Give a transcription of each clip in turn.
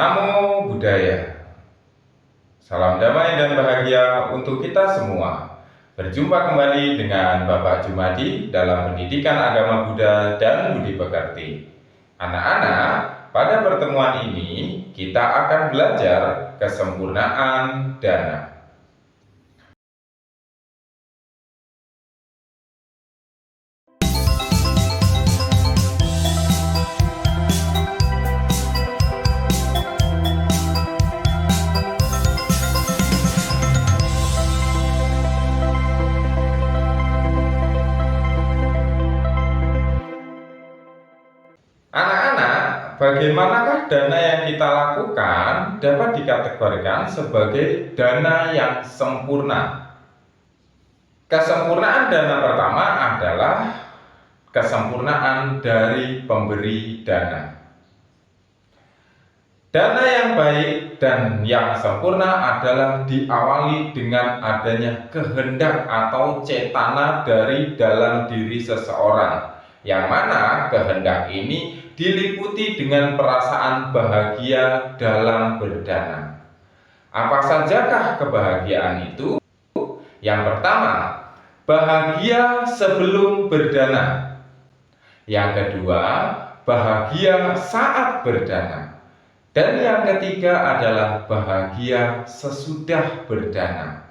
Namo Buddhaya. Salam damai dan bahagia untuk kita semua. Berjumpa kembali dengan Bapak Jumadi dalam pendidikan agama Buddha dan Budi Pekerti. Anak-anak, pada pertemuan ini kita akan belajar kesempurnaan dana. Anak-anak, bagaimanakah dana yang kita lakukan dapat dikategorikan sebagai dana yang sempurna? Kesempurnaan dana pertama adalah kesempurnaan dari pemberi dana. Dana yang baik dan yang sempurna adalah diawali dengan adanya kehendak atau cetana dari dalam diri seseorang, yang mana kehendak ini diliputi dengan perasaan bahagia dalam berdana. Apa sajakah kebahagiaan itu? Yang pertama, bahagia sebelum berdana. Yang kedua, bahagia saat berdana. Dan yang ketiga adalah bahagia sesudah berdana.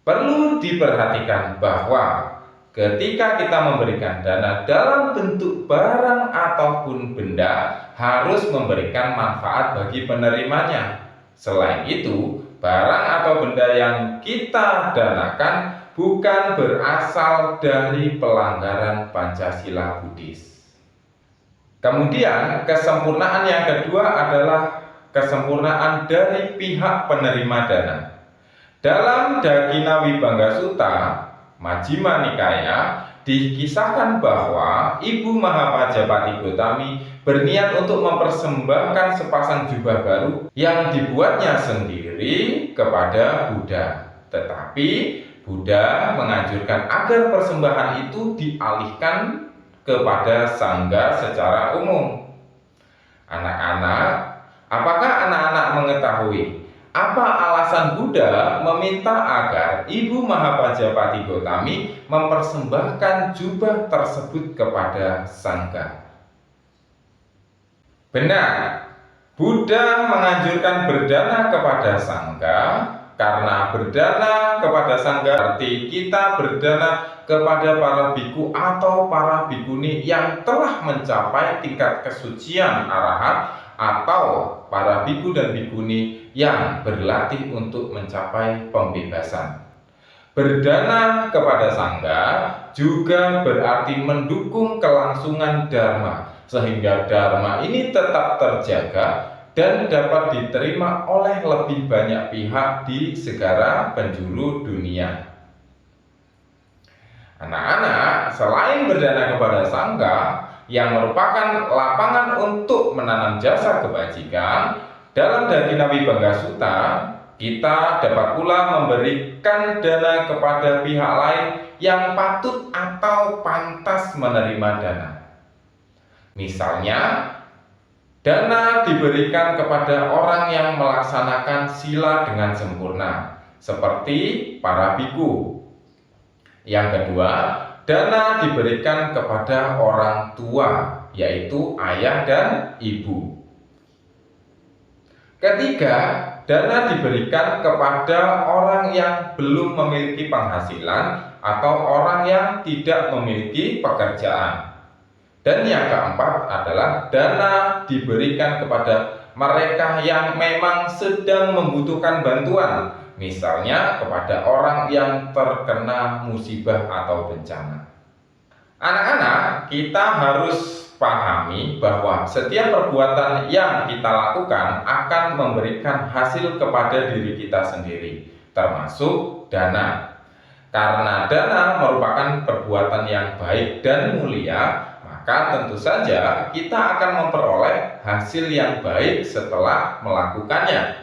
Perlu diperhatikan bahwa ketika kita memberikan dana dalam bentuk barang ataupun benda, harus memberikan manfaat bagi penerimanya. Selain itu, barang atau benda yang kita danakan bukan berasal dari pelanggaran Pancasila Buddhis. Kemudian, kesempurnaan yang kedua adalah kesempurnaan dari pihak penerima dana. Dalam Dakina Vibhanga Sutta Majjhima Nikaya dikisahkan bahwa Ibu Mahapajapati Gotami berniat untuk mempersembahkan sepasang jubah baru yang dibuatnya sendiri kepada Buddha. Tetapi Buddha menganjurkan agar persembahan itu dialihkan kepada sangga secara umum. Anak-anak, apakah anak-anak mengetahui apa alasan Buddha meminta agar Ibu Mahapajapati Gotami mempersembahkan jubah tersebut kepada sangga? Benar, Buddha menganjurkan berdana kepada sangga karena berdana kepada sangga berarti kita berdana kepada para biku atau para bikuni yang telah mencapai tingkat kesucian arahat, atau para biku dan bikuni yang berlatih untuk mencapai pembebasan. Berdana kepada sangga juga berarti mendukung kelangsungan dharma, sehingga dharma ini tetap terjaga dan dapat diterima oleh lebih banyak pihak di segala penjuru dunia. Anak-anak, selain berdana kepada sangga yang merupakan lapangan untuk menanam jasa kebajikan, dalam Dakina Vibhanga Sutta kita dapat pula memberikan dana kepada pihak lain yang patut atau pantas menerima dana. Misalnya, dana diberikan kepada orang yang melaksanakan sila dengan sempurna, seperti para biku. Yang kedua, dana diberikan kepada orang tua, yaitu ayah dan ibu. Ketiga, dana diberikan kepada orang yang belum memiliki penghasilan atau orang yang tidak memiliki pekerjaan. Dan yang keempat adalah dana diberikan kepada mereka yang memang sedang membutuhkan bantuan, misalnya kepada orang yang terkena musibah atau bencana. Anak-anak, kita harus pahami bahwa setiap perbuatan yang kita lakukan akan memberikan hasil kepada diri kita sendiri, termasuk dana. Karena dana merupakan perbuatan yang baik dan mulia, maka tentu saja kita akan memperoleh hasil yang baik setelah melakukannya.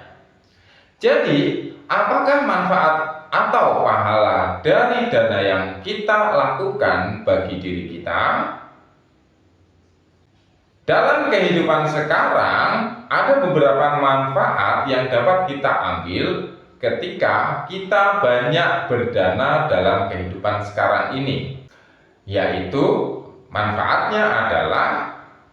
Jadi, apakah manfaat atau pahala dari dana yang kita lakukan bagi diri kita? Dalam kehidupan sekarang, Ada beberapa manfaat yang dapat kita ambil ketika kita banyak berdana dalam kehidupan sekarang ini, yaitu manfaatnya adalah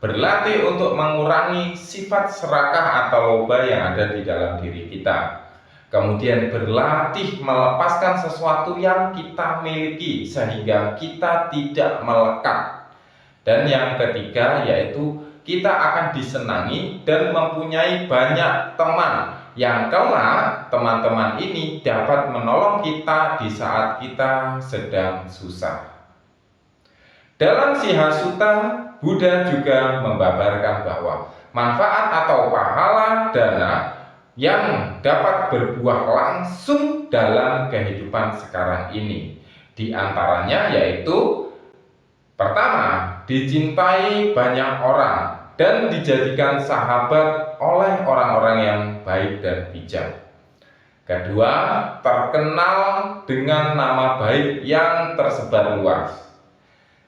berlatih untuk mengurangi sifat serakah atau loba yang ada di dalam diri kita. Kemudian berlatih melepaskan sesuatu yang kita miliki sehingga kita tidak melekat. Dan yang ketiga yaitu kita akan disenangi dan mempunyai banyak teman yang kelak teman-teman ini dapat menolong kita di saat kita sedang susah. Dalam Siha Sutta, Buddha juga membabarkan bahwa manfaat atau pahala dana yang dapat berbuah langsung dalam kehidupan sekarang ini. Di antaranya yaitu pertama, dicintai banyak orang dan dijadikan sahabat oleh orang-orang yang baik dan bijak. Kedua, terkenal dengan nama baik yang tersebar luas.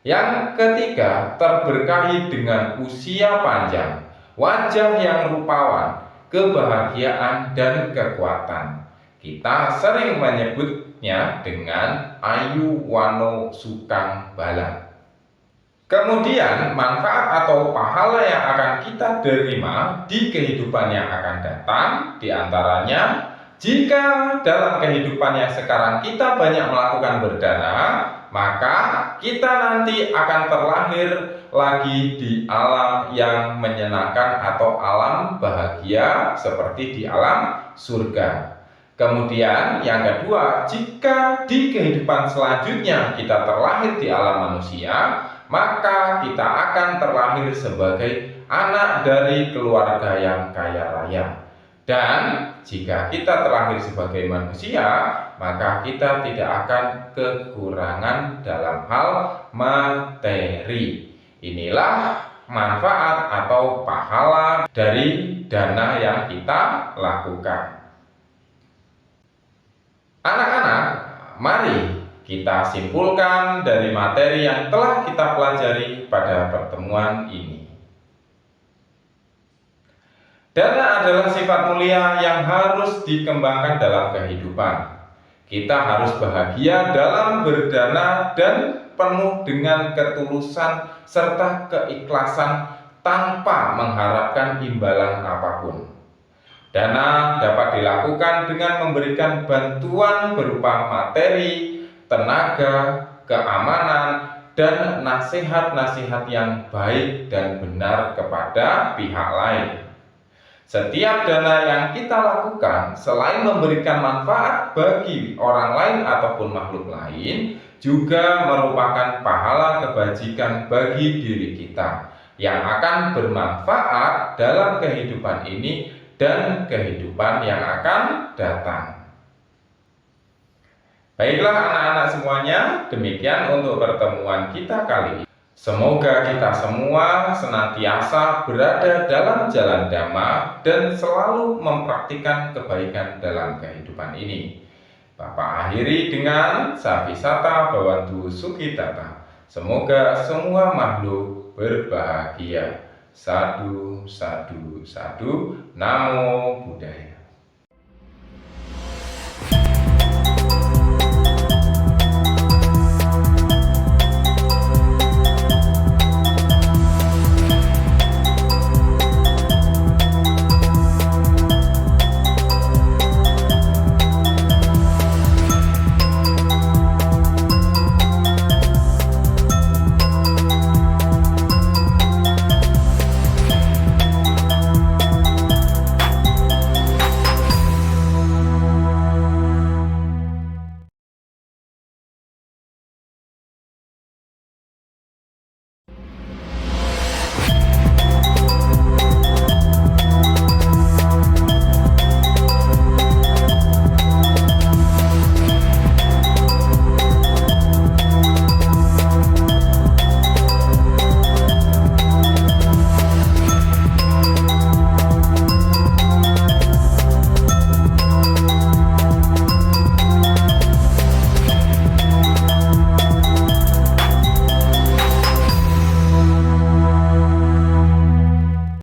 Yang ketiga, terberkahi dengan usia panjang, wajah yang rupawan, kebahagiaan dan kekuatan. Kita sering menyebutnya dengan ayu wano sukang bala. Kemudian manfaat atau pahala yang akan kita terima di kehidupan yang akan datang, diantaranya jika dalam kehidupan yang sekarang kita banyak melakukan berdana, maka kita nanti akan terlahir lagi di alam yang menyenangkan atau alam bahagia seperti di alam surga. Kemudian yang kedua, jika di kehidupan selanjutnya kita terlahir di alam manusia, maka kita akan terlahir sebagai anak dari keluarga yang kaya raya. Dan jika kita terlahir sebagai manusia, maka kita tidak akan kekurangan dalam hal materi. Inilah manfaat atau pahala dari dana yang kita lakukan. Anak-anak, mari kita simpulkan dari materi yang telah kita pelajari pada pertemuan ini. Dana adalah sifat mulia yang harus dikembangkan dalam kehidupan. Kita harus bahagia dalam berdana dan penuh dengan ketulusan serta keikhlasan tanpa mengharapkan imbalan apapun. Dana dapat dilakukan dengan memberikan bantuan berupa materi, tenaga, keamanan, dan nasihat-nasihat yang baik dan benar kepada pihak lain. Setiap dana yang kita lakukan selain memberikan manfaat bagi orang lain ataupun makhluk lain, juga merupakan pahala kebajikan bagi diri kita yang akan bermanfaat dalam kehidupan ini dan kehidupan yang akan datang. Baiklah anak-anak semuanya, demikian untuk pertemuan kita kali ini. Semoga kita semua senantiasa berada dalam jalan dhamma dan selalu mempraktikkan kebaikan dalam kehidupan ini. Bapak akhiri dengan Savisata Bhavantu Sukhitata. Semoga semua makhluk berbahagia. Sadu, sadu, sadu. Namo Buddhaya.